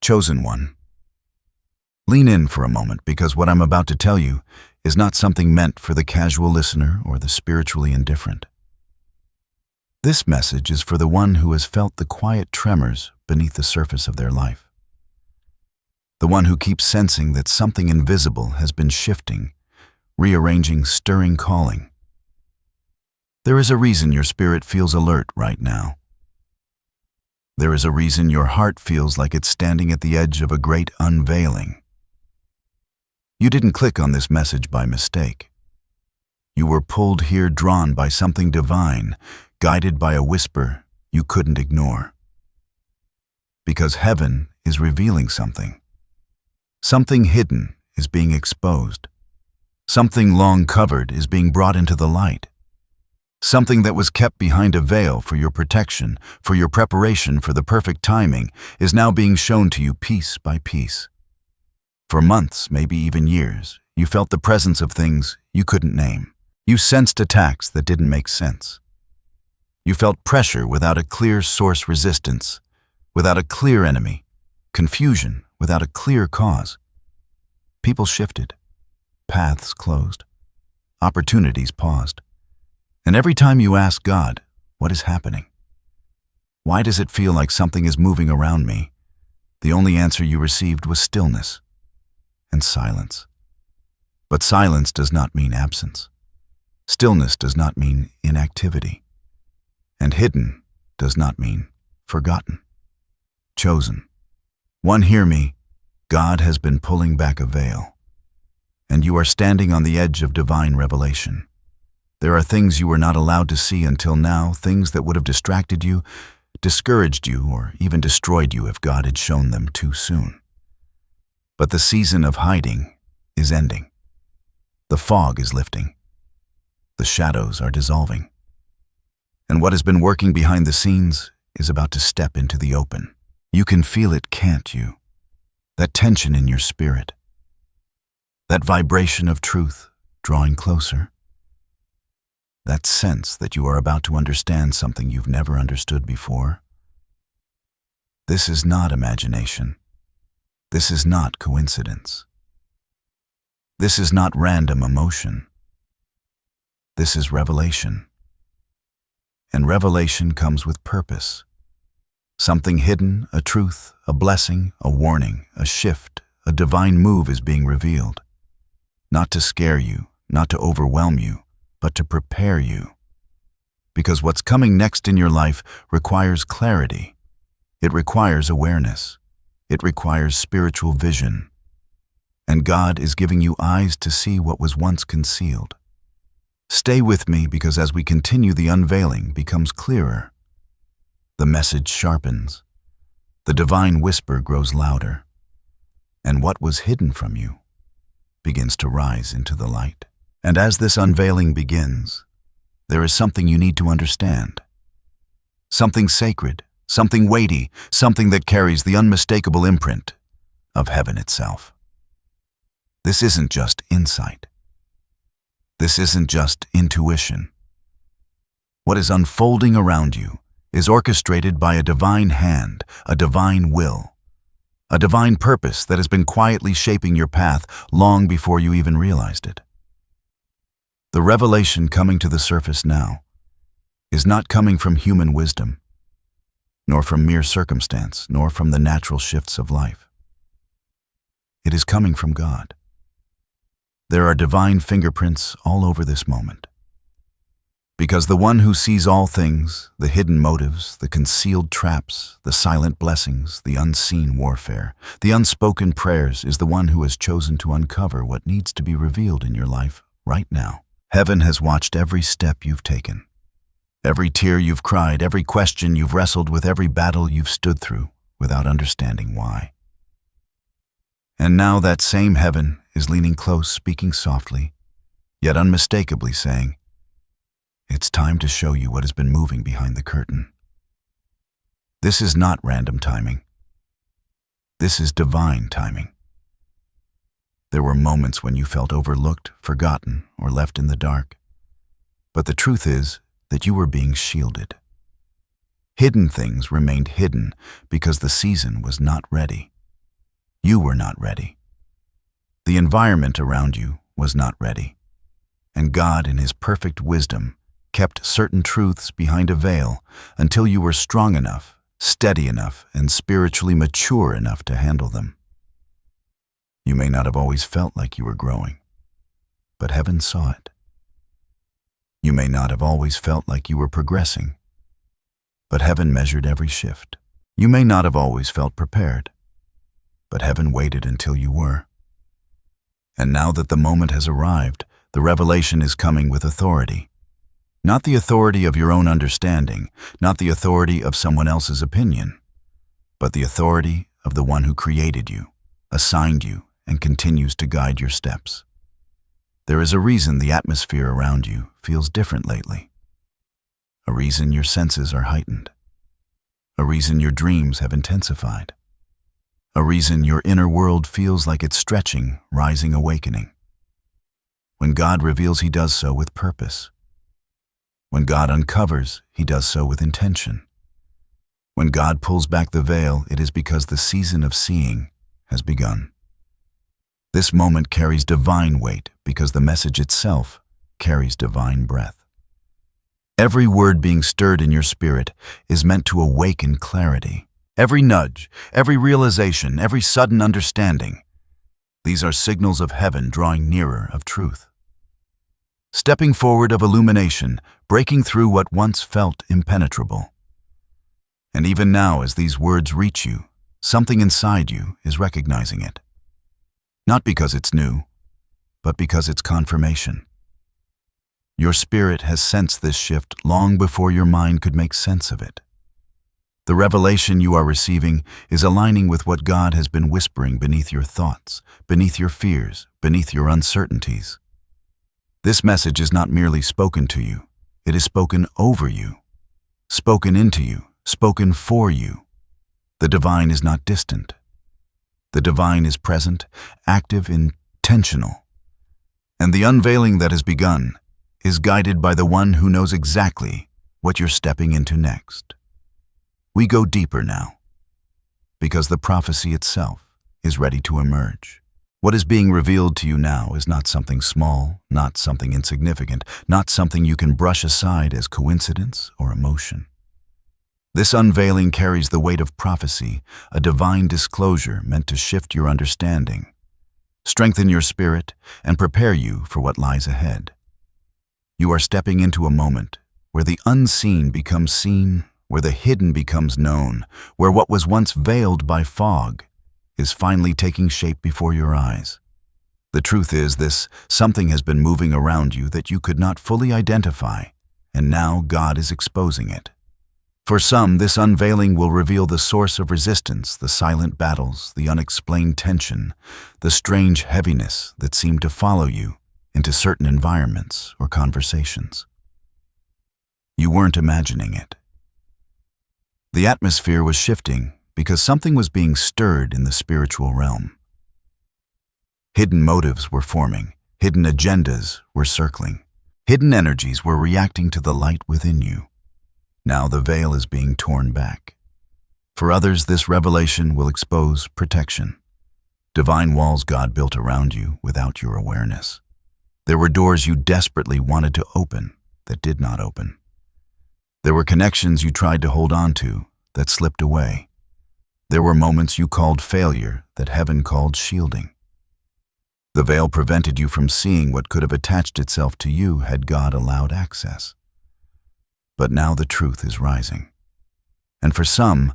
Chosen one. Lean in for a moment, because what I'm about to tell you is not something meant for the casual listener or the spiritually indifferent. This message is for the one who has felt the quiet tremors beneath the surface of their life. The one who keeps sensing that something invisible has been shifting, rearranging, stirring, calling. There is a reason your spirit feels alert right now. There is a reason your heart feels like it's standing at the edge of a great unveiling. You didn't click on this message by mistake. You were pulled here, drawn by something divine, guided by a whisper you couldn't ignore. Because heaven is revealing something. Something hidden is being exposed. Something long covered is being brought into the light. Something that was kept behind a veil for your protection, for your preparation, for the perfect timing, is now being shown to you piece by piece. For months, maybe even years, you felt the presence of things you couldn't name. You sensed attacks that didn't make sense. You felt pressure without a clear source, resistance without a clear enemy, confusion without a clear cause. People shifted, paths closed, opportunities paused. And every time you ask God, what is happening? Why does it feel like something is moving around me? The only answer you received was stillness and silence. But silence does not mean absence. Stillness does not mean inactivity. And hidden does not mean forgotten. Chosen. One, hear me. God has been pulling back a veil, and you are standing on the edge of divine revelation. There are things you were not allowed to see until now, things that would have distracted you, discouraged you, or even destroyed you if God had shown them too soon. But the season of hiding is ending. The fog is lifting. The shadows are dissolving. And what has been working behind the scenes is about to step into the open. You can feel it, can't you? That tension in your spirit. That vibration of truth drawing closer. That sense that you are about to understand something you've never understood before. This is not imagination. This is not coincidence. This is not random emotion. This is revelation. And revelation comes with purpose. Something hidden, a truth, a blessing, a warning, a shift, a divine move is being revealed. Not to scare you, not to overwhelm you, but to prepare you. Because what's coming next in your life requires clarity. It requires awareness. It requires spiritual vision. And God is giving you eyes to see what was once concealed. Stay with me, because as we continue, the unveiling becomes clearer. The message sharpens. The divine whisper grows louder. And what was hidden from you begins to rise into the light. And as this unveiling begins, there is something you need to understand. Something sacred, something weighty, something that carries the unmistakable imprint of heaven itself. This isn't just insight. This isn't just intuition. What is unfolding around you is orchestrated by a divine hand, a divine will, a divine purpose that has been quietly shaping your path long before you even realized it. The revelation coming to the surface now is not coming from human wisdom, nor from mere circumstance, nor from the natural shifts of life. It is coming from God. There are divine fingerprints all over this moment. Because the one who sees all things, the hidden motives, the concealed traps, the silent blessings, the unseen warfare, the unspoken prayers, is the one who has chosen to uncover what needs to be revealed in your life right now. Heaven has watched every step you've taken, every tear you've cried, every question you've wrestled with, every battle you've stood through without understanding why. And now that same heaven is leaning close, speaking softly, yet unmistakably, saying, "It's time to show you what has been moving behind the curtain." This is not random timing. This is divine timing. There were moments when you felt overlooked, forgotten, or left in the dark. But the truth is that you were being shielded. Hidden things remained hidden because the season was not ready. You were not ready. The environment around you was not ready. And God, in His perfect wisdom, kept certain truths behind a veil until you were strong enough, steady enough, and spiritually mature enough to handle them. You may not have always felt like you were growing, but heaven saw it. You may not have always felt like you were progressing, but heaven measured every shift. You may not have always felt prepared, but heaven waited until you were. And now that the moment has arrived, the revelation is coming with authority. Not the authority of your own understanding, not the authority of someone else's opinion, but the authority of the one who created you, assigned you, and continues to guide your steps. There is a reason the atmosphere around you feels different lately. A reason your senses are heightened. A reason your dreams have intensified. A reason your inner world feels like it's stretching, rising, awakening. When God reveals, He does so with purpose. When God uncovers, He does so with intention. When God pulls back the veil, it is because the season of seeing has begun. This moment carries divine weight because the message itself carries divine breath. Every word being stirred in your spirit is meant to awaken clarity. Every nudge, every realization, every sudden understanding, these are signals of heaven drawing nearer of truth. Stepping forward of illumination, breaking through what once felt impenetrable. And even now, as these words reach you, something inside you is recognizing it. Not because it's new, but because it's confirmation. Your spirit has sensed this shift long before your mind could make sense of it. The revelation you are receiving is aligning with what God has been whispering beneath your thoughts, beneath your fears, beneath your uncertainties. This message is not merely spoken to you, it is spoken over you, spoken into you, spoken for you. The divine is not distant. The divine is present, active, intentional. And the unveiling that has begun is guided by the one who knows exactly what you're stepping into next. We go deeper now, because the prophecy itself is ready to emerge. What is being revealed to you now is not something small, not something insignificant, not something you can brush aside as coincidence or emotion. This unveiling carries the weight of prophecy, a divine disclosure meant to shift your understanding, strengthen your spirit, and prepare you for what lies ahead. You are stepping into a moment where the unseen becomes seen, where the hidden becomes known, where what was once veiled by fog is finally taking shape before your eyes. The truth is this: something has been moving around you that you could not fully identify, and now God is exposing it. For some, this unveiling will reveal the source of resistance, the silent battles, the unexplained tension, the strange heaviness that seemed to follow you into certain environments or conversations. You weren't imagining it. The atmosphere was shifting because something was being stirred in the spiritual realm. Hidden motives were forming, hidden agendas were circling, hidden energies were reacting to the light within you. Now the veil is being torn back. For others, this revelation will expose protection. Divine walls God built around you without your awareness. There were doors you desperately wanted to open that did not open. There were connections you tried to hold on to that slipped away. There were moments you called failure that heaven called shielding. The veil prevented you from seeing what could have attached itself to you had God allowed access. But now the truth is rising. And for some,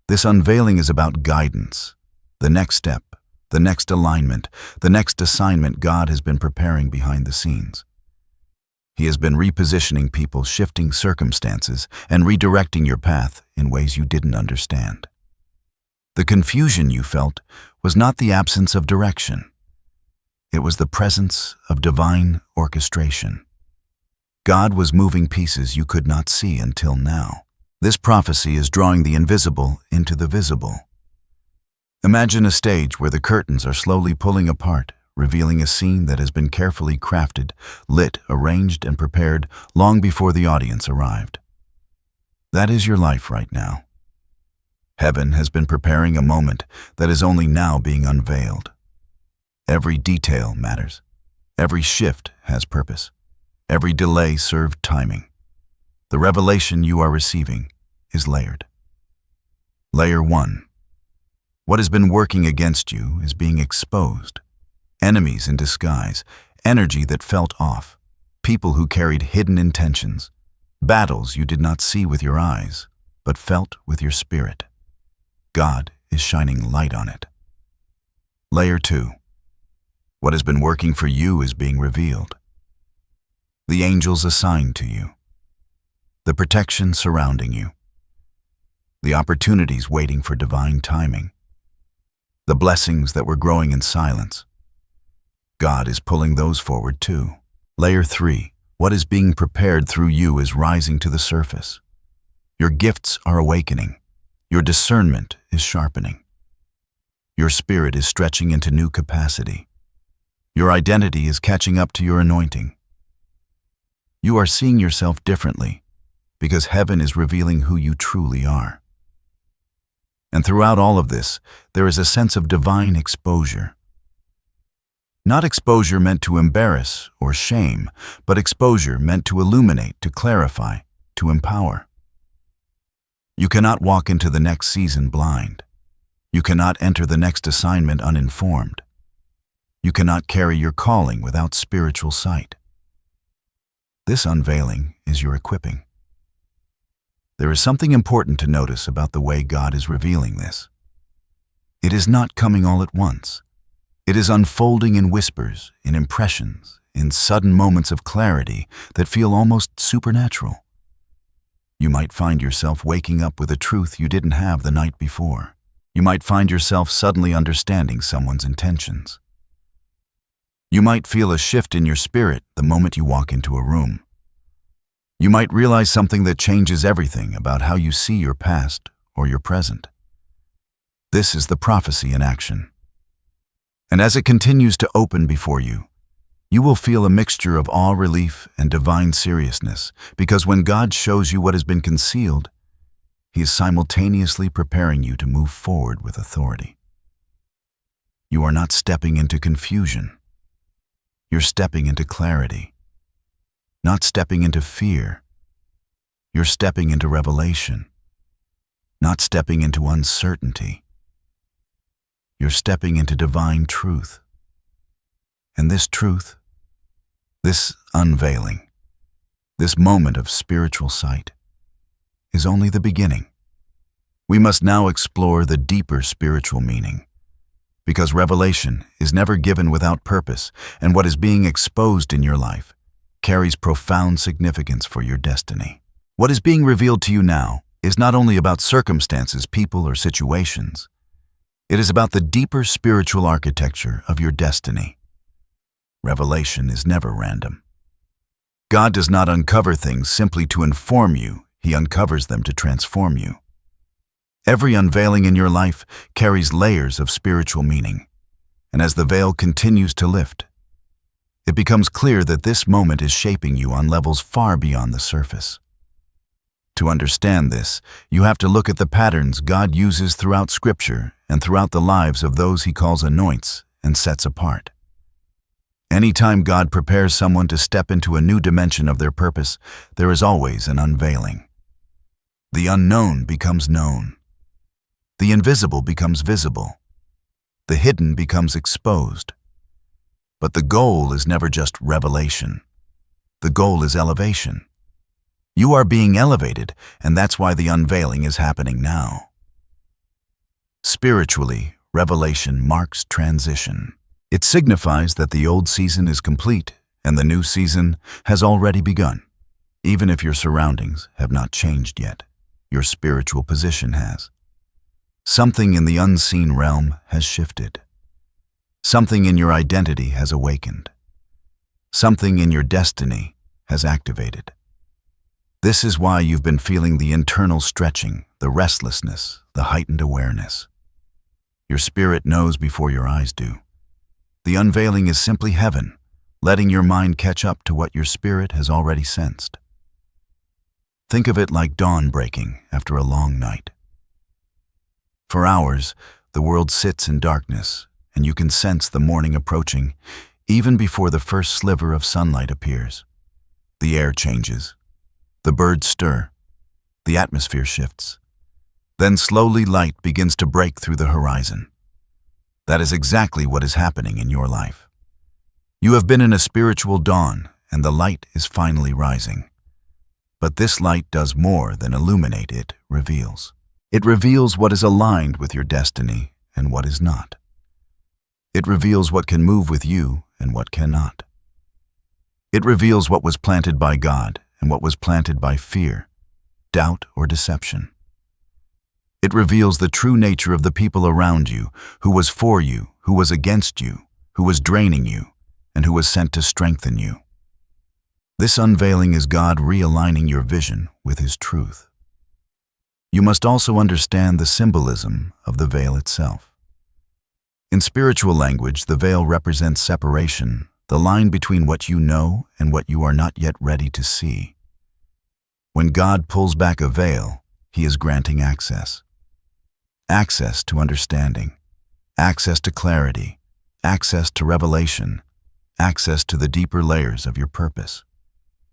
this unveiling is about guidance, the next step, the next alignment, the next assignment God has been preparing behind the scenes. He has been repositioning people, shifting circumstances, and redirecting your path in ways you didn't understand. The confusion you felt was not the absence of direction. It was the presence of divine orchestration. God was moving pieces you could not see until now. This prophecy is drawing the invisible into the visible. Imagine a stage where the curtains are slowly pulling apart, revealing a scene that has been carefully crafted, lit, arranged, and prepared long before the audience arrived. That is your life right now. Heaven has been preparing a moment that is only now being unveiled. Every detail matters. Every shift has purpose. Every delay served timing. The revelation you are receiving is layered. Layer 1. What has been working against you is being exposed. Enemies in disguise, energy that felt off, people who carried hidden intentions, battles you did not see with your eyes, but felt with your spirit. God is shining light on it. Layer 2. What has been working for you is being revealed. The angels assigned to you. The protection surrounding you. The opportunities waiting for divine timing. The blessings that were growing in silence. God is pulling those forward too. Layer 3. What is being prepared through you is rising to the surface. Your gifts are awakening. Your discernment is sharpening. Your spirit is stretching into new capacity. Your identity is catching up to your anointing. You are seeing yourself differently because heaven is revealing who you truly are. And throughout all of this, there is a sense of divine exposure. Not exposure meant to embarrass or shame, but exposure meant to illuminate, to clarify, to empower. You cannot walk into the next season blind. You cannot enter the next assignment uninformed. You cannot carry your calling without spiritual sight. This unveiling is your equipping. There is something important to notice about the way God is revealing this. It is not coming all at once. It is unfolding in whispers, in impressions, in sudden moments of clarity that feel almost supernatural. You might find yourself waking up with a truth you didn't have the night before. You might find yourself suddenly understanding someone's intentions. You might feel a shift in your spirit the moment you walk into a room. You might realize something that changes everything about how you see your past or your present. This is the prophecy in action. And as it continues to open before you, you will feel a mixture of awe, relief, and divine seriousness, because when God shows you what has been concealed, He is simultaneously preparing you to move forward with authority. You are not stepping into confusion. You're stepping into clarity. Not stepping into fear. You're stepping into revelation. Not stepping into uncertainty. You're stepping into divine truth. And this truth, this unveiling, this moment of spiritual sight, is only the beginning. We must now explore the deeper spiritual meaning, because revelation is never given without purpose, and what is being exposed in your life carries profound significance for your destiny. What is being revealed to you now is not only about circumstances, people, or situations. It is about the deeper spiritual architecture of your destiny. Revelation is never random. God does not uncover things simply to inform you. He uncovers them to transform you. Every unveiling in your life carries layers of spiritual meaning, and as the veil continues to lift, it becomes clear that this moment is shaping you on levels far beyond the surface. To understand this, you have to look at the patterns God uses throughout Scripture and throughout the lives of those He calls anoints and sets apart. Anytime God prepares someone to step into a new dimension of their purpose, there is always an unveiling. The unknown becomes known. The invisible becomes visible. The hidden becomes exposed. But the goal is never just revelation. The goal is elevation. You are being elevated, and that's why the unveiling is happening now. Spiritually, revelation marks transition. It signifies that the old season is complete and the new season has already begun. Even if your surroundings have not changed yet, your spiritual position has. Something in the unseen realm has shifted. Something in your identity has awakened. Something in your destiny has activated. This is why you've been feeling the internal stretching, the restlessness, the heightened awareness. Your spirit knows before your eyes do. The unveiling is simply heaven, letting your mind catch up to what your spirit has already sensed. Think of it like dawn breaking after a long night. For hours, the world sits in darkness, and you can sense the morning approaching, even before the first sliver of sunlight appears. The air changes. The birds stir. The atmosphere shifts. Then slowly light begins to break through the horizon. That is exactly what is happening in your life. You have been in a spiritual dawn, and the light is finally rising. But this light does more than illuminate, it reveals. It reveals what is aligned with your destiny and what is not. It reveals what can move with you and what cannot. It reveals what was planted by God and what was planted by fear, doubt, or deception. It reveals the true nature of the people around you, who was for you, who was against you, who was draining you, and who was sent to strengthen you. This unveiling is God realigning your vision with His truth. You must also understand the symbolism of the veil itself. In spiritual language, the veil represents separation, the line between what you know and what you are not yet ready to see. When God pulls back a veil, He is granting access. Access to understanding, access to clarity, access to revelation, access to the deeper layers of your purpose.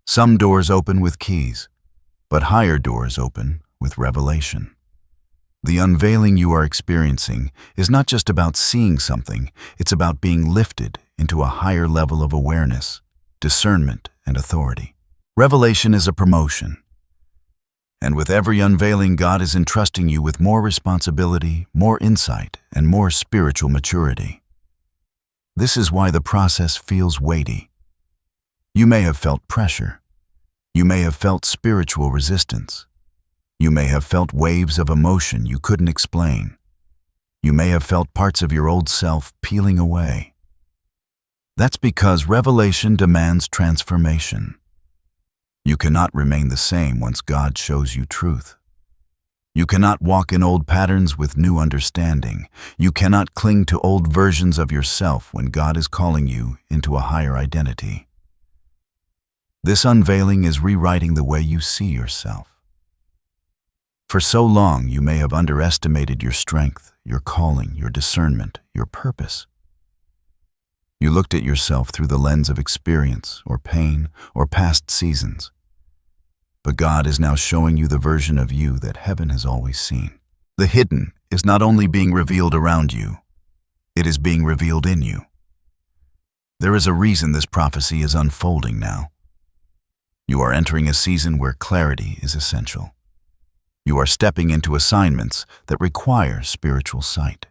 Some doors open with keys, but higher doors open with revelation. The unveiling you are experiencing is not just about seeing something, it's about being lifted into a higher level of awareness, discernment, and authority. Revelation is a promotion. And with every unveiling, God is entrusting you with more responsibility, more insight, and more spiritual maturity. This is why the process feels weighty. You may have felt pressure. You may have felt spiritual resistance. You may have felt waves of emotion you couldn't explain. You may have felt parts of your old self peeling away. That's because revelation demands transformation. You cannot remain the same once God shows you truth. You cannot walk in old patterns with new understanding. You cannot cling to old versions of yourself when God is calling you into a higher identity. This unveiling is rewriting the way you see yourself. For so long, you may have underestimated your strength, your calling, your discernment, your purpose. You looked at yourself through the lens of experience or pain or past seasons. But God is now showing you the version of you that heaven has always seen. The hidden is not only being revealed around you, it is being revealed in you. There is a reason this prophecy is unfolding now. You are entering a season where clarity is essential. You are stepping into assignments that require spiritual sight.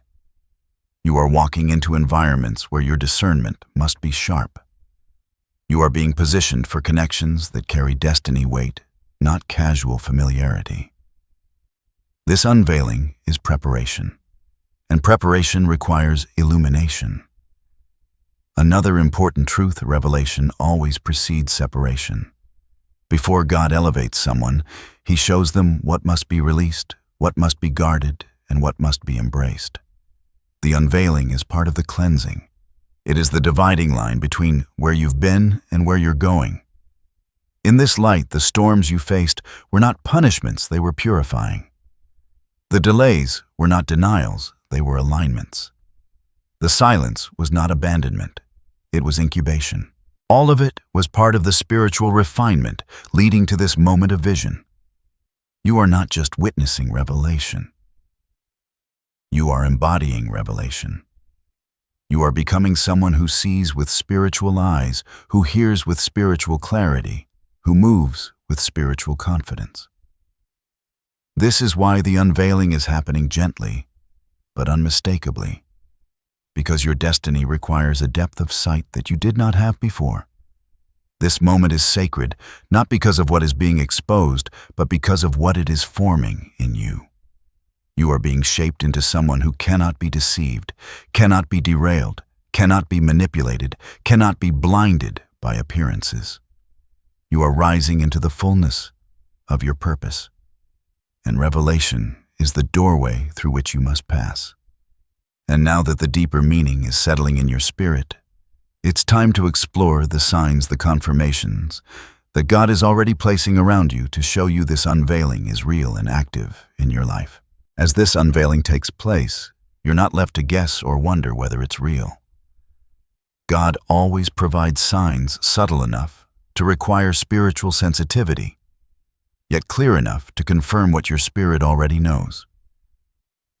You are walking into environments where your discernment must be sharp. You are being positioned for connections that carry destiny weight, not casual familiarity. This unveiling is preparation, and preparation requires illumination. Another important truth: revelation always precedes separation. Before God elevates someone, He shows them what must be released, what must be guarded, and what must be embraced. The unveiling is part of the cleansing. It is the dividing line between where you've been and where you're going. In this light, the storms you faced were not punishments, they were purifying. The delays were not denials, they were alignments. The silence was not abandonment, it was incubation. All of it was part of the spiritual refinement leading to this moment of vision. You are not just witnessing revelation. You are embodying revelation. You are becoming someone who sees with spiritual eyes, who hears with spiritual clarity, who moves with spiritual confidence. This is why the unveiling is happening gently, but unmistakably, because your destiny requires a depth of sight that you did not have before. This moment is sacred, not because of what is being exposed, but because of what it is forming in you. You are being shaped into someone who cannot be deceived, cannot be derailed, cannot be manipulated, cannot be blinded by appearances. You are rising into the fullness of your purpose, and revelation is the doorway through which you must pass. And now that the deeper meaning is settling in your spirit, it's time to explore the signs, the confirmations that God is already placing around you to show you this unveiling is real and active in your life. As this unveiling takes place, you're not left to guess or wonder whether it's real. God always provides signs subtle enough to require spiritual sensitivity, yet clear enough to confirm what your spirit already knows.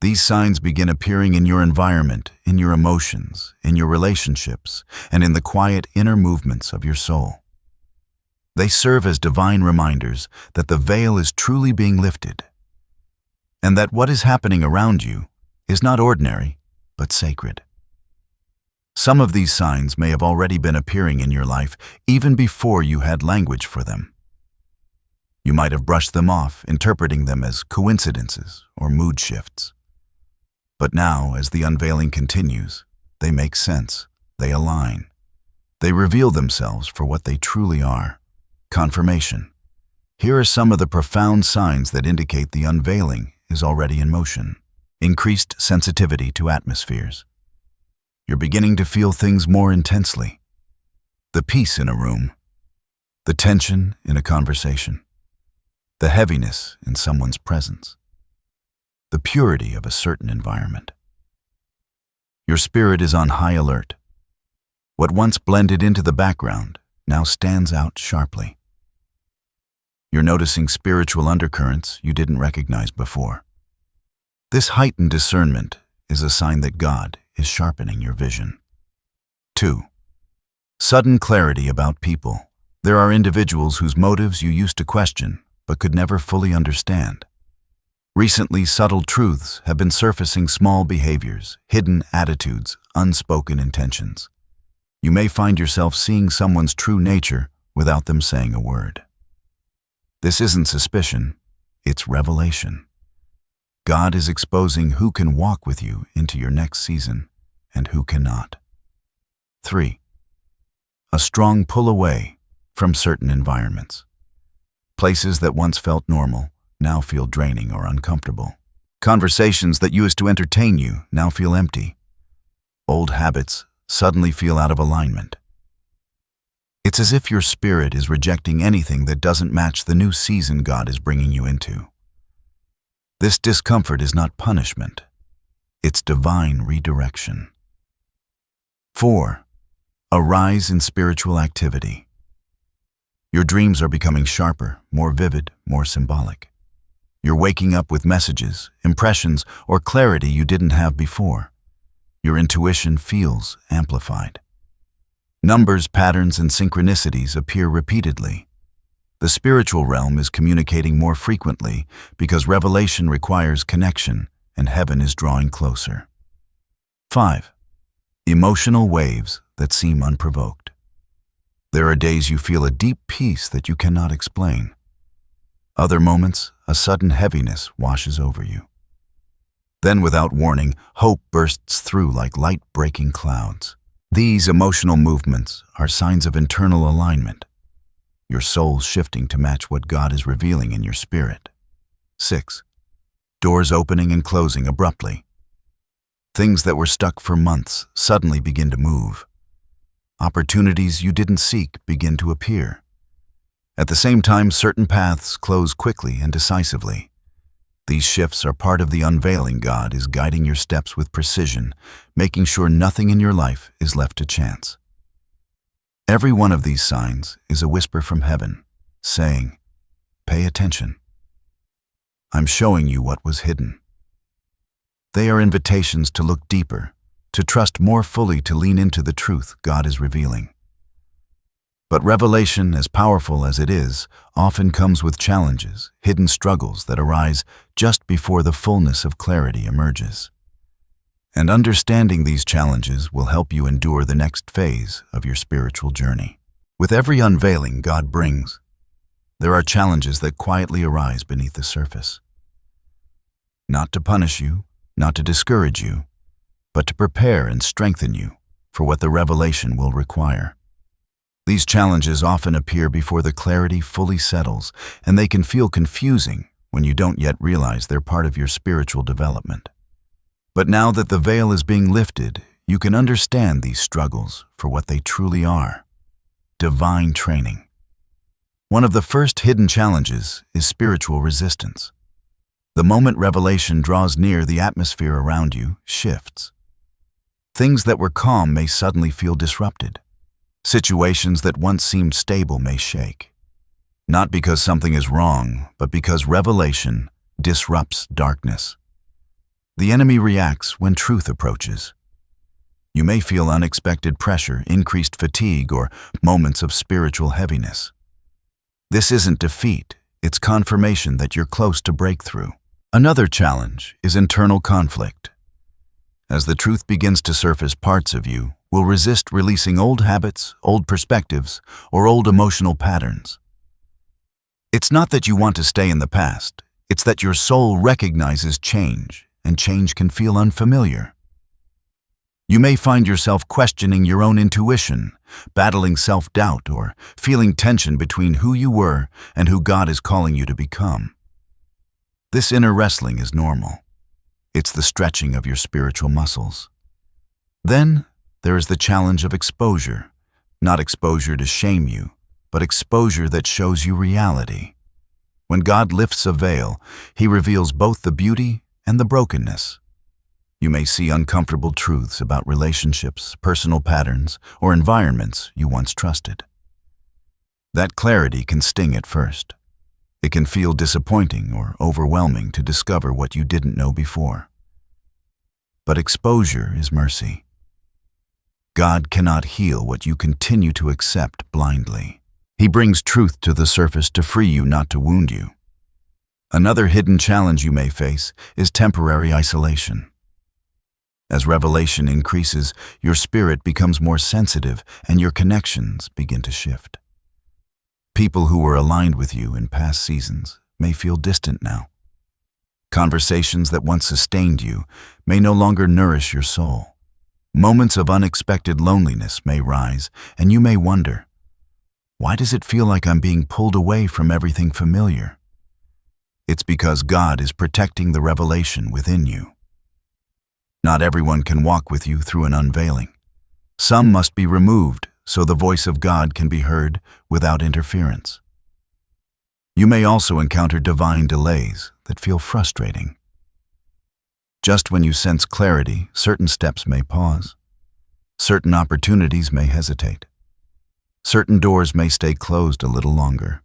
These signs begin appearing in your environment, in your emotions, in your relationships, and in the quiet inner movements of your soul. They serve as divine reminders that the veil is truly being lifted, and that what is happening around you is not ordinary, but sacred. Some of these signs may have already been appearing in your life even before you had language for them. You might have brushed them off, interpreting them as coincidences or mood shifts. But now, as the unveiling continues, they make sense, they align. They reveal themselves for what they truly are. Confirmation. Here are some of the profound signs that indicate the unveiling is already in motion. Increased sensitivity to atmospheres. You're beginning to feel things more intensely. The peace in a room. The tension in a conversation. The heaviness in someone's presence. The purity of a certain environment. Your spirit is on high alert. What once blended into the background now stands out sharply. You're noticing spiritual undercurrents you didn't recognize before. This heightened discernment is a sign that God is sharpening your vision. 2. Sudden clarity about people. There are individuals whose motives you used to question but could never fully understand. Recently, subtle truths have been surfacing: small behaviors, hidden attitudes, unspoken intentions. You may find yourself seeing someone's true nature without them saying a word. This isn't suspicion, it's revelation. God is exposing who can walk with you into your next season and who cannot. 3. A strong pull away from certain environments. Places that once felt normal now feel draining or uncomfortable. Conversations that used to entertain you now feel empty. Old habits suddenly feel out of alignment. It's as if your spirit is rejecting anything that doesn't match the new season God is bringing you into. This discomfort is not punishment. It's divine redirection. 4. A rise in spiritual activity. Your dreams are becoming sharper, more vivid, more symbolic. You're waking up with messages, impressions, or clarity you didn't have before. Your intuition feels amplified. Numbers, patterns, and synchronicities appear repeatedly. The spiritual realm is communicating more frequently because revelation requires connection and heaven is drawing closer. 5. Emotional waves that seem unprovoked. There are days you feel a deep peace that you cannot explain. Other moments, a sudden heaviness washes over you. Then, without warning, hope bursts through like light-breaking clouds. These emotional movements are signs of internal alignment, your soul shifting to match what God is revealing in your spirit. 6. Doors opening and closing abruptly. Things that were stuck for months suddenly begin to move. Opportunities you didn't seek begin to appear. At the same time, certain paths close quickly and decisively. These shifts are part of the unveiling. God is guiding your steps with precision, making sure nothing in your life is left to chance. Every one of these signs is a whisper from heaven, saying, "Pay attention. I'm showing you what was hidden." They are invitations to look deeper, to trust more fully, to lean into the truth God is revealing. But revelation, as powerful as it is, often comes with challenges, hidden struggles that arise just before the fullness of clarity emerges. And understanding these challenges will help you endure the next phase of your spiritual journey. With every unveiling God brings, there are challenges that quietly arise beneath the surface. Not to punish you, not to discourage you, but to prepare and strengthen you for what the revelation will require. These challenges often appear before the clarity fully settles, and they can feel confusing when you don't yet realize they're part of your spiritual development. But now that the veil is being lifted, you can understand these struggles for what they truly are: divine training. One of the first hidden challenges is spiritual resistance. The moment revelation draws near, the atmosphere around you shifts. Things that were calm may suddenly feel disrupted. Situations that once seemed stable may shake. Not because something is wrong, but because revelation disrupts darkness. The enemy reacts when truth approaches. You may feel unexpected pressure, increased fatigue, or moments of spiritual heaviness. This isn't defeat, it's confirmation that you're close to breakthrough. Another challenge is internal conflict. As the truth begins to surface, parts of you will resist releasing old habits, old perspectives, or old emotional patterns. It's not that you want to stay in the past, it's that your soul recognizes change, and change can feel unfamiliar. You may find yourself questioning your own intuition, battling self-doubt, or feeling tension between who you were and who God is calling you to become. This inner wrestling is normal. It's the stretching of your spiritual muscles. Then there is the challenge of exposure, not exposure to shame you, but exposure that shows you reality. When God lifts a veil, He reveals both the beauty and the brokenness. You may see uncomfortable truths about relationships, personal patterns, or environments you once trusted. That clarity can sting at first. It can feel disappointing or overwhelming to discover what you didn't know before. But exposure is mercy. God cannot heal what you continue to accept blindly. He brings truth to the surface to free you, not to wound you. Another hidden challenge you may face is temporary isolation. As revelation increases, your spirit becomes more sensitive and your connections begin to shift. People who were aligned with you in past seasons may feel distant now. Conversations that once sustained you may no longer nourish your soul. Moments of unexpected loneliness may rise, and you may wonder, why does it feel like I'm being pulled away from everything familiar? It's because God is protecting the revelation within you. Not everyone can walk with you through an unveiling. Some must be removed so the voice of God can be heard without interference. You may also encounter divine delays that feel frustrating. Just when you sense clarity, certain steps may pause. Certain opportunities may hesitate. Certain doors may stay closed a little longer.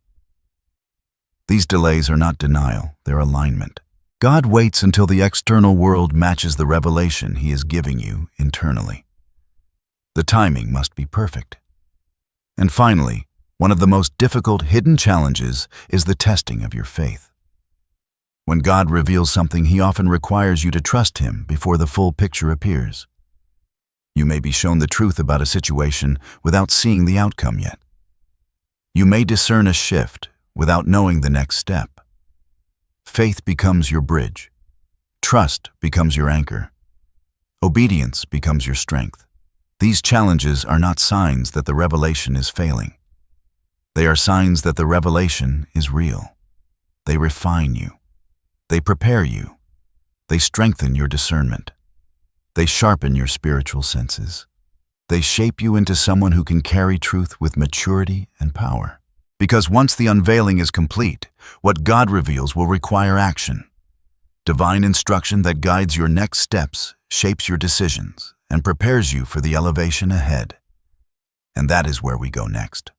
These delays are not denial, they're alignment. God waits until the external world matches the revelation He is giving you internally. The timing must be perfect. And finally, one of the most difficult hidden challenges is the testing of your faith. When God reveals something, He often requires you to trust Him before the full picture appears. You may be shown the truth about a situation without seeing the outcome yet. You may discern a shift without knowing the next step. Faith becomes your bridge. Trust becomes your anchor. Obedience becomes your strength. These challenges are not signs that the revelation is failing. They are signs that the revelation is real. They refine you. They prepare you. They strengthen your discernment. They sharpen your spiritual senses. They shape you into someone who can carry truth with maturity and power. Because once the unveiling is complete, what God reveals will require action. Divine instruction that guides your next steps, shapes your decisions, and prepares you for the elevation ahead. And that is where we go next.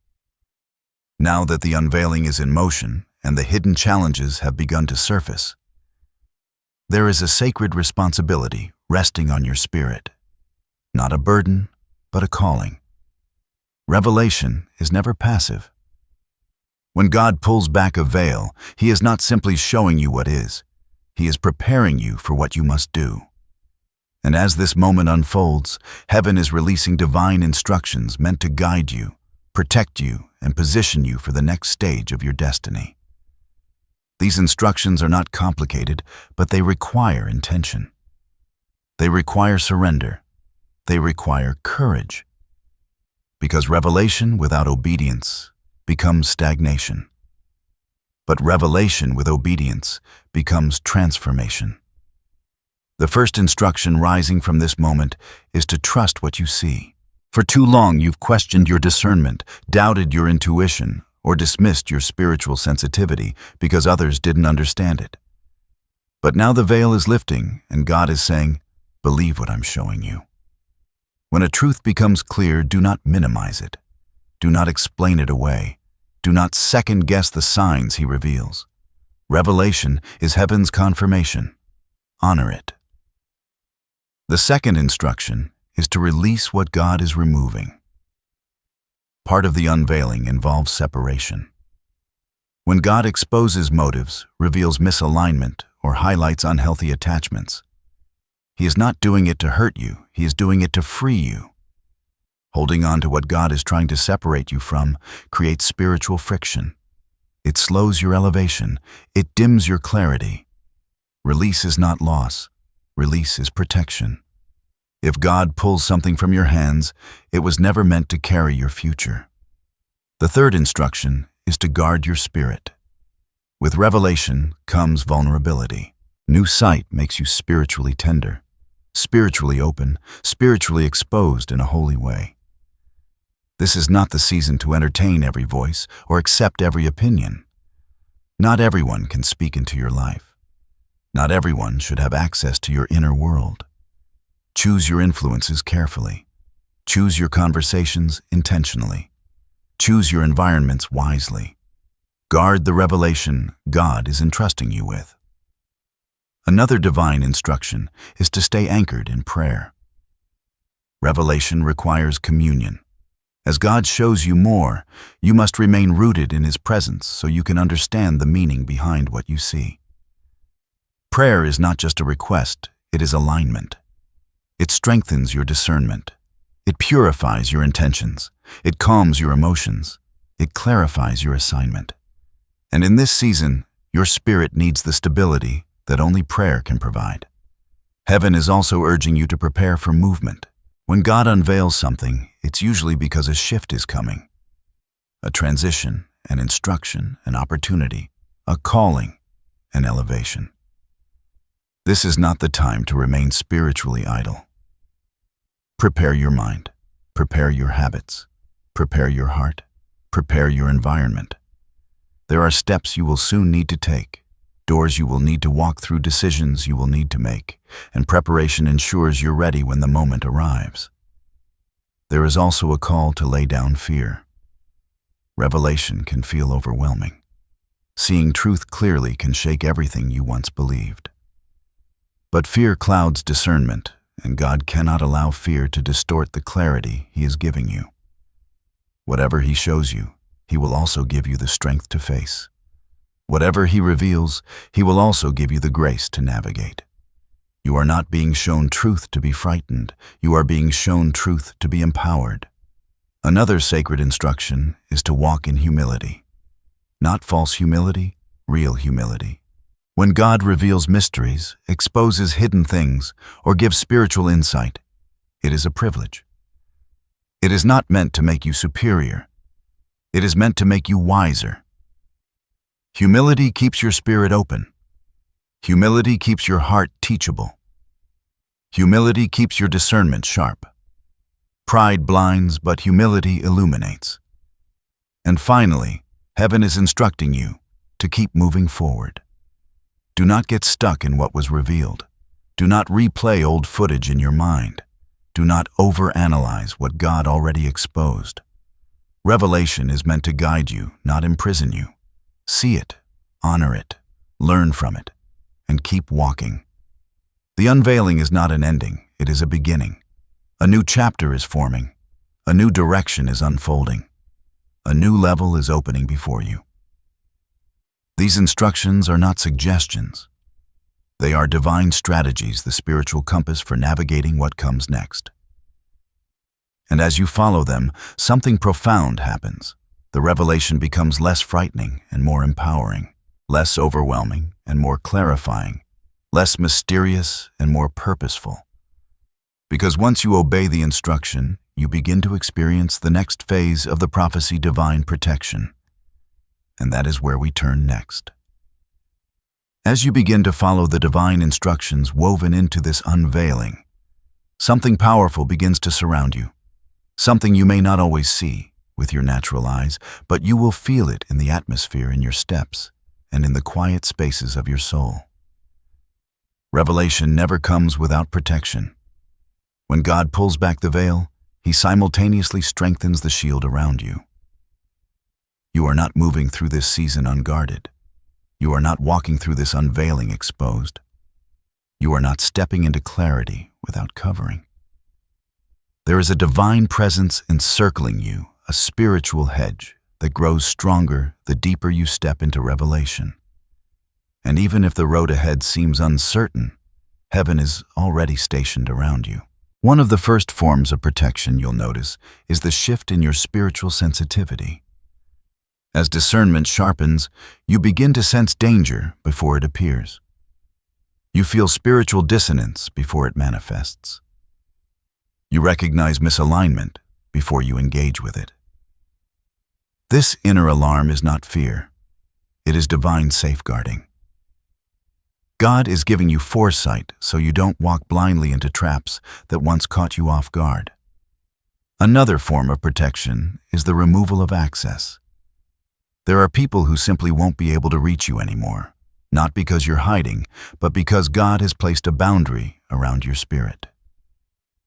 Now that the unveiling is in motion and the hidden challenges have begun to surface, there is a sacred responsibility resting on your spirit. Not a burden, but a calling. Revelation is never passive. When God pulls back a veil, He is not simply showing you what is. He is preparing you for what you must do. And as this moment unfolds, heaven is releasing divine instructions meant to guide you, protect you, and position you for the next stage of your destiny. These instructions are not complicated, but they require intention. They require surrender. They require courage. Because revelation without obedience becomes stagnation. But revelation with obedience becomes transformation. The first instruction rising from this moment is to trust what you see. For too long you've questioned your discernment, doubted your intuition, or dismissed your spiritual sensitivity because others didn't understand it. But now the veil is lifting, and God is saying, believe what I'm showing you. When a truth becomes clear, do not minimize it. Do not explain it away. Do not second-guess the signs He reveals. Revelation is heaven's confirmation. Honor it. The second instruction is to release what God is removing. Part of the unveiling involves separation. When God exposes motives, reveals misalignment, or highlights unhealthy attachments, He is not doing it to hurt you, He is doing it to free you. Holding on to what God is trying to separate you from creates spiritual friction. It slows your elevation. It dims your clarity. Release is not loss. Release is protection. If God pulls something from your hands, it was never meant to carry your future. The third instruction is to guard your spirit. With revelation comes vulnerability. New sight makes you spiritually tender, spiritually open, spiritually exposed in a holy way. This is not the season to entertain every voice or accept every opinion. Not everyone can speak into your life. Not everyone should have access to your inner world. Choose your influences carefully. Choose your conversations intentionally. Choose your environments wisely. Guard the revelation God is entrusting you with. Another divine instruction is to stay anchored in prayer. Revelation requires communion. As God shows you more, you must remain rooted in His presence so you can understand the meaning behind what you see. Prayer is not just a request, it is alignment. It strengthens your discernment. It purifies your intentions. It calms your emotions. It clarifies your assignment. And in this season, your spirit needs the stability that only prayer can provide. Heaven is also urging you to prepare for movement. When God unveils something, it's usually because a shift is coming. A transition, an instruction, an opportunity, a calling, an elevation. This is not the time to remain spiritually idle. Prepare your mind, prepare your habits, prepare your heart, prepare your environment. There are steps you will soon need to take, doors you will need to walk through, decisions you will need to make, and preparation ensures you're ready when the moment arrives. There is also a call to lay down fear. Revelation can feel overwhelming. Seeing truth clearly can shake everything you once believed. But fear clouds discernment, and God cannot allow fear to distort the clarity He is giving you. Whatever He shows you, He will also give you the strength to face. Whatever He reveals, He will also give you the grace to navigate. You are not being shown truth to be frightened. You are being shown truth to be empowered. Another sacred instruction is to walk in humility. Not false humility, real humility. When God reveals mysteries, exposes hidden things, or gives spiritual insight, it is a privilege. It is not meant to make you superior. It is meant to make you wiser. Humility keeps your spirit open. Humility keeps your heart teachable. Humility keeps your discernment sharp. Pride blinds, but humility illuminates. And finally, heaven is instructing you to keep moving forward. Do not get stuck in what was revealed. Do not replay old footage in your mind. Do not overanalyze what God already exposed. Revelation is meant to guide you, not imprison you. See it, honor it, learn from it, and keep walking. The unveiling is not an ending, it is a beginning. A new chapter is forming. A new direction is unfolding. A new level is opening before you. These instructions are not suggestions. They are divine strategies, the spiritual compass for navigating what comes next. And as you follow them, something profound happens. The revelation becomes less frightening and more empowering, less overwhelming and more clarifying, less mysterious and more purposeful. Because once you obey the instruction, you begin to experience the next phase of the prophecy, divine protection. And that is where we turn next. As you begin to follow the divine instructions woven into this unveiling, something powerful begins to surround you. Something you may not always see with your natural eyes, but you will feel it in the atmosphere, in your steps, and in the quiet spaces of your soul. Revelation never comes without protection. When God pulls back the veil, He simultaneously strengthens the shield around you. You are not moving through this season unguarded. You are not walking through this unveiling exposed. You are not stepping into clarity without covering. There is a divine presence encircling you, a spiritual hedge that grows stronger the deeper you step into revelation. And even if the road ahead seems uncertain, heaven is already stationed around you. One of the first forms of protection you'll notice is the shift in your spiritual sensitivity. As discernment sharpens, you begin to sense danger before it appears. You feel spiritual dissonance before it manifests. You recognize misalignment before you engage with it. This inner alarm is not fear. It is divine safeguarding. God is giving you foresight so you don't walk blindly into traps that once caught you off guard. Another form of protection is the removal of access. There are people who simply won't be able to reach you anymore, not because you're hiding, but because God has placed a boundary around your spirit.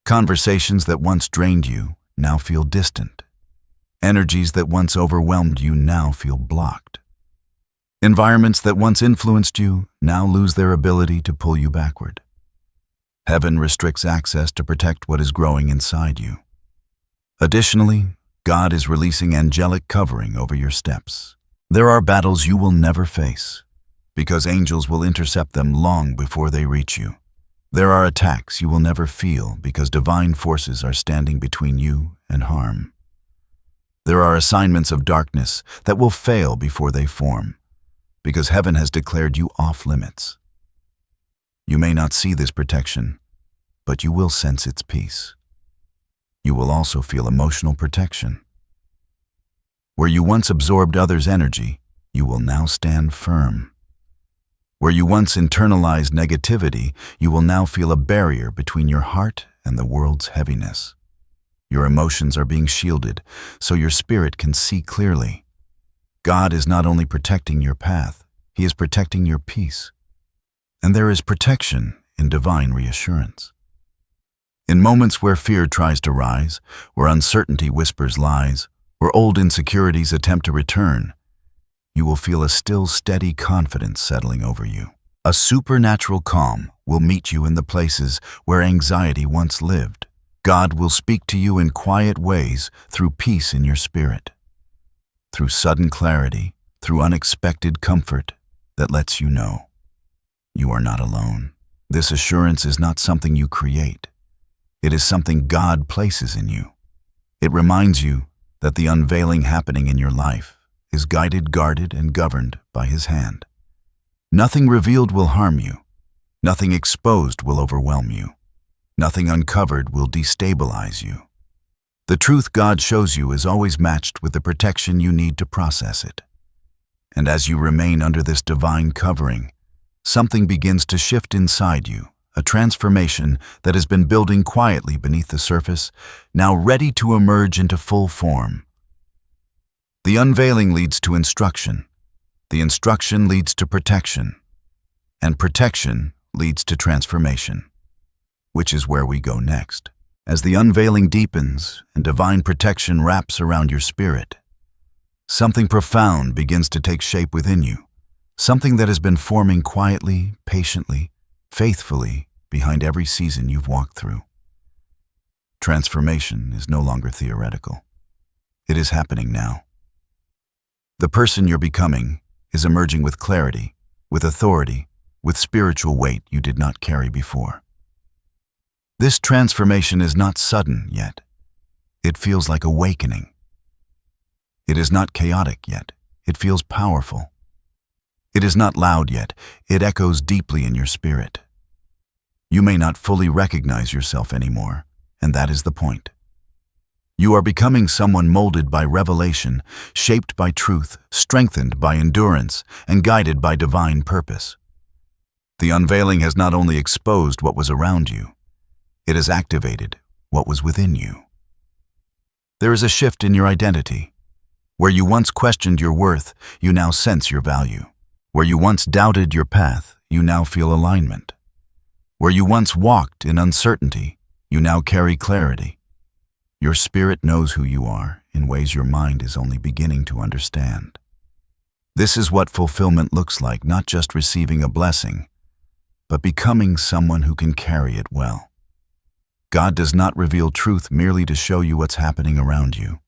Conversations that once drained you now feel distant. Energies that once overwhelmed you now feel blocked. Environments that once influenced you now lose their ability to pull you backward. Heaven restricts access to protect what is growing inside you. Additionally, God is releasing angelic covering over your steps. There are battles you will never face, because angels will intercept them long before they reach you. There are attacks you will never feel because divine forces are standing between you and harm. There are assignments of darkness that will fail before they form, because heaven has declared you off limits. You may not see this protection, but you will sense its peace. You will also feel emotional protection. Where you once absorbed others' energy, you will now stand firm. Where you once internalized negativity, you will now feel a barrier between your heart and the world's heaviness. Your emotions are being shielded, so your spirit can see clearly. God is not only protecting your path, He is protecting your peace. And there is protection in divine reassurance. In moments where fear tries to rise, where uncertainty whispers lies, where old insecurities attempt to return, you will feel a still, steady confidence settling over you. A supernatural calm will meet you in the places where anxiety once lived. God will speak to you in quiet ways through peace in your spirit, through sudden clarity, through unexpected comfort that lets you know you are not alone. This assurance is not something you create. It is something God places in you. It reminds you that the unveiling happening in your life is guided, guarded, and governed by His hand. Nothing revealed will harm you. Nothing exposed will overwhelm you. Nothing uncovered will destabilize you. The truth God shows you is always matched with the protection you need to process it. And as you remain under this divine covering, something begins to shift inside you, a transformation that has been building quietly beneath the surface, now ready to emerge into full form. The unveiling leads to instruction. The instruction leads to protection. And protection leads to transformation, which is where we go next. As the unveiling deepens and divine protection wraps around your spirit, something profound begins to take shape within you, something that has been forming quietly, patiently, faithfully behind every season you've walked through. Transformation is no longer theoretical. It is happening now. The person you're becoming is emerging with clarity, with authority, with spiritual weight you did not carry before. This transformation is not sudden yet. It feels like awakening. It is not chaotic yet. It feels powerful. It is not loud yet. It echoes deeply in your spirit. You may not fully recognize yourself anymore, and that is the point. You are becoming someone molded by revelation, shaped by truth, strengthened by endurance, and guided by divine purpose. The unveiling has not only exposed what was around you, it has activated what was within you. There is a shift in your identity. Where you once questioned your worth, you now sense your value. Where you once doubted your path, you now feel alignment. Where you once walked in uncertainty, you now carry clarity. Your spirit knows who you are in ways your mind is only beginning to understand. This is what fulfillment looks like, not just receiving a blessing, but becoming someone who can carry it well. God does not reveal truth merely to show you what's happening around you.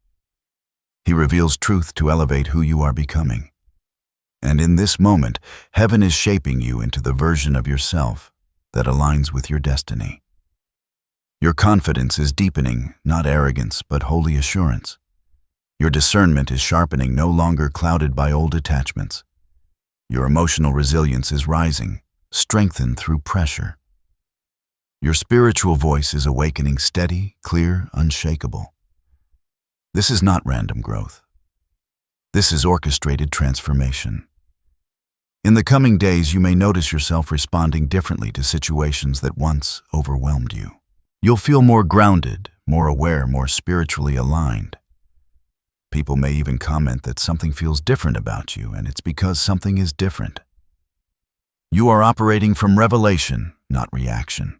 He reveals truth to elevate who you are becoming. And in this moment, heaven is shaping you into the version of yourself that aligns with your destiny. Your confidence is deepening, not arrogance, but holy assurance. Your discernment is sharpening, no longer clouded by old attachments. Your emotional resilience is rising, strengthened through pressure. Your spiritual voice is awakening, steady, clear, unshakable. This is not random growth. This is orchestrated transformation. In the coming days, you may notice yourself responding differently to situations that once overwhelmed you. You'll feel more grounded, more aware, more spiritually aligned. People may even comment that something feels different about you, and it's because something is different. You are operating from revelation, not reaction.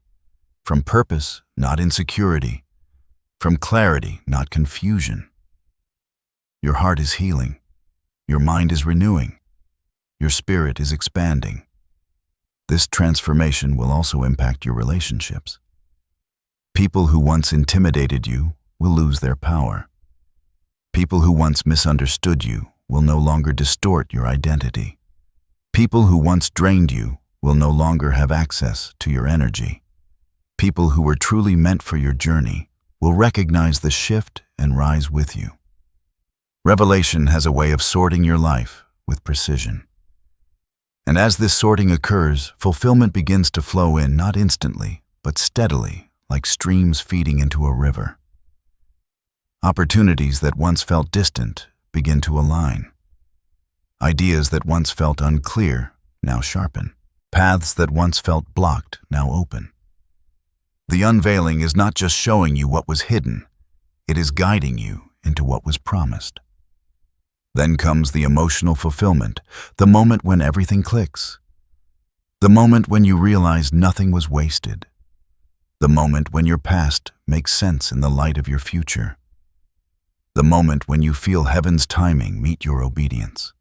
From purpose, not insecurity. From clarity, not confusion. Your heart is healing. Your mind is renewing. Your spirit is expanding. This transformation will also impact your relationships. People who once intimidated you will lose their power. People who once misunderstood you will no longer distort your identity. People who once drained you will no longer have access to your energy. People who were truly meant for your journey will recognize the shift and rise with you. Revelation has a way of sorting your life with precision. And as this sorting occurs, fulfillment begins to flow in, not instantly, but steadily, like streams feeding into a river. Opportunities that once felt distant begin to align. Ideas that once felt unclear now sharpen. Paths that once felt blocked now open. The unveiling is not just showing you what was hidden, it is guiding you into what was promised. Then comes the emotional fulfillment, the moment when everything clicks. The moment when you realize nothing was wasted. The moment when your past makes sense in the light of your future. The moment when you feel heaven's timing meet your obedience.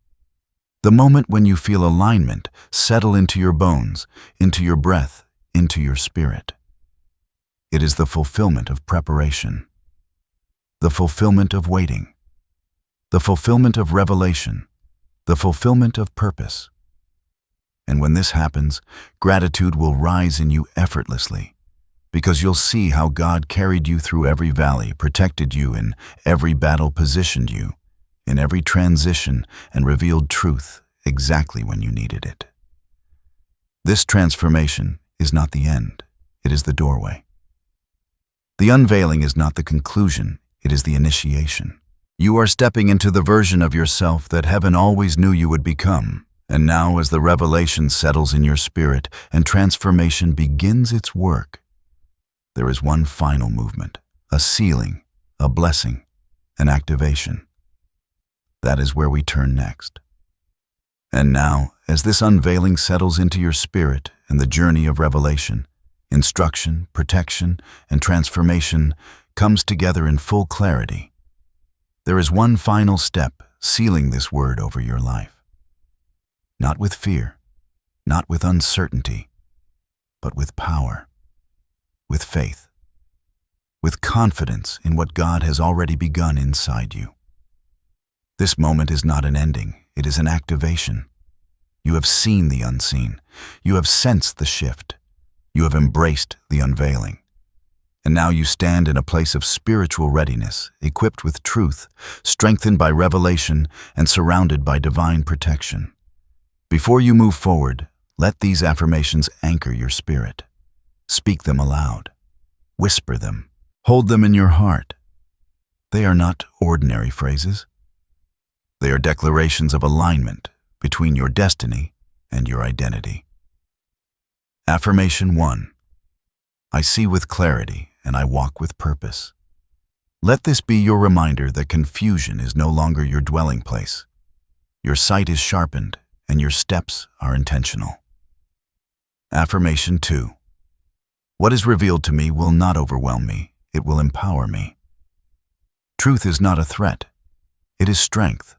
The moment when you feel alignment settle into your bones, into your breath, into your spirit. It is the fulfillment of preparation. The fulfillment of waiting. The fulfillment of revelation. The fulfillment of purpose. And when this happens, gratitude will rise in you effortlessly, because you'll see how God carried you through every valley, protected you in every battle, positioned you in every transition, and revealed truth exactly when you needed it. This transformation is not the end, it is the doorway. The unveiling is not the conclusion, it is the initiation. You are stepping into the version of yourself that heaven always knew you would become. And now, as the revelation settles in your spirit and transformation begins its work, there is one final movement, a sealing, a blessing, an activation. That is where we turn next. And now, as this unveiling settles into your spirit and the journey of revelation, instruction, protection, and transformation comes together in full clarity, there is one final step sealing this word over your life. Not with fear, not with uncertainty, but with power, with faith, with confidence in what God has already begun inside you. This moment is not an ending, it is an activation. You have seen the unseen, you have sensed the shift, you have embraced the unveiling. And now you stand in a place of spiritual readiness, equipped with truth, strengthened by revelation, and surrounded by divine protection. Before you move forward, let these affirmations anchor your spirit. Speak them aloud. Whisper them. Hold them in your heart. They are not ordinary phrases. They are declarations of alignment between your destiny and your identity. Affirmation 1. I see with clarity and I walk with purpose. Let this be your reminder that confusion is no longer your dwelling place. Your sight is sharpened and your steps are intentional. Affirmation 2. What is revealed to me will not overwhelm me, it will empower me. Truth is not a threat, it is strength.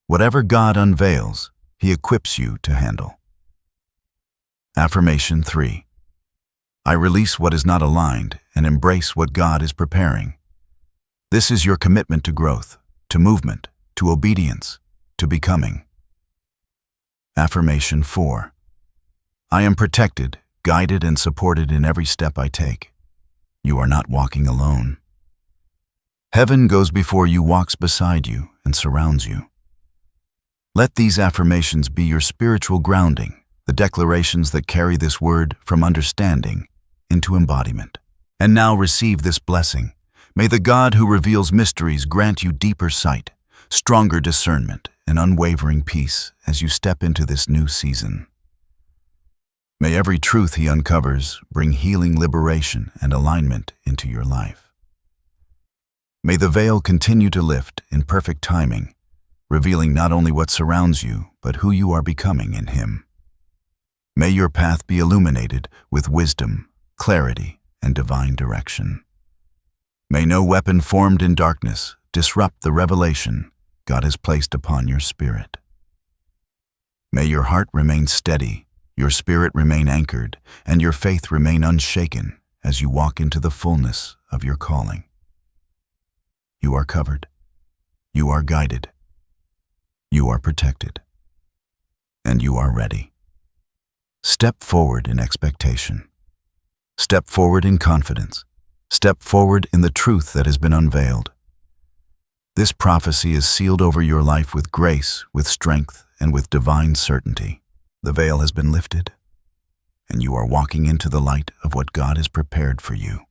Whatever God unveils, He equips you to handle. Affirmation 3. I release what is not aligned and embrace what God is preparing. This is your commitment to growth, to movement, to obedience, to becoming. Affirmation 4. I am protected, guided, and supported in every step I take. You are not walking alone. Heaven goes before you, walks beside you, and surrounds you. Let these affirmations be your spiritual grounding, the declarations that carry this word from understanding into embodiment. And now receive this blessing. May the God who reveals mysteries grant you deeper sight, stronger discernment, and unwavering peace as you step into this new season. May every truth He uncovers bring healing, liberation, and alignment into your life. May the veil continue to lift in perfect timing, revealing not only what surrounds you, but who you are becoming in Him. May your path be illuminated with wisdom, clarity, and divine direction. May no weapon formed in darkness disrupt the revelation God has placed upon your spirit. May your heart remain steady, your spirit remain anchored, and your faith remain unshaken as you walk into the fullness of your calling. You are covered. You are guided. You are protected. And you are ready. Step forward in expectation. Step forward in confidence. Step forward in the truth that has been unveiled. This prophecy is sealed over your life with grace, with strength, and with divine certainty. The veil has been lifted, and you are walking into the light of what God has prepared for you.